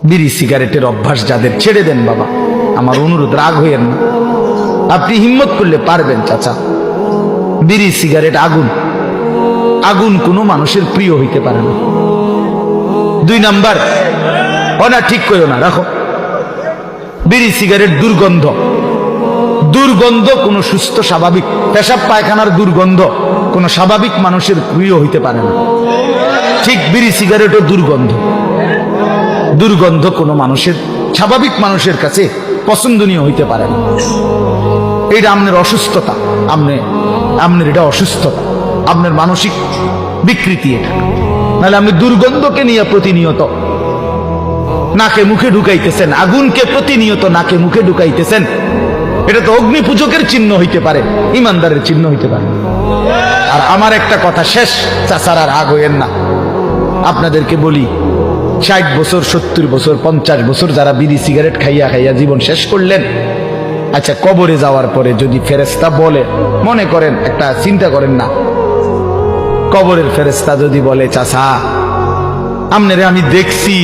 বিড়ি সিগারেটের অভ্যাস যাদের, ছেড়ে দেন বাবা, আমার অনুরোধ, রাগ হইয়েন না। আপনি হিম্মত করলে পারবেন চাচা। বিড়ি সিগারেট আগুন, আগুন কোনো মানুষের প্রিয় হইতে পারে না। 2 নাম্বার, না ঠিক কইও না, রাখো। বিড়ি সিগারেট দুর্গন্ধ, দুর্গন্ধ কোনো সুস্থ স্বাভাবিক, পেশাব পায়খানার দুর্গন্ধ কোনো স্বাভাবিক মানুষের প্রিয় হইতে পারে না। ঠিক বিড়ি সিগারেটও দুর্গন্ধ, দুর্গন্ধ কোনো মানুষের, স্বাভাবিক মানুষের কাছে পছন্দনীয় হইতে পারে না। এটা আপনার অসুস্থতা, আপনার এটা অসুস্থতা, আপনার মানসিক বিকৃতি এটা। নাহলে আপনি দুর্গন্ধকে নিয়ে প্রতিনিয়ত নাকে মুখে ঢুকাইতেছেন, আগুনকে প্রতিনিয়ত নাকে মুখে ঢুকাইতেছেন, এটা তো অগ্নি পূজকের চিহ্ন হইতে পারে, ইমানদারের চিহ্ন হইতে পারে। আর আমার একটা কথা শেষ, চাচারা রাগ হইয়েন না, আপনাদেরকে বলি, 60 বছর 70 বছর 50 বছর যারা বিড়ি সিগারেট খাইয়া খাইয়া জীবন শেষ করলেন, আচ্ছা কবরে যাওয়ার পরে যদি ফেরেশতা বলে, মনে করেন একটা চিন্তা করেন না, কবরের ফেরেশতা যদি বলে চাচা আপনারে আমি দেখছি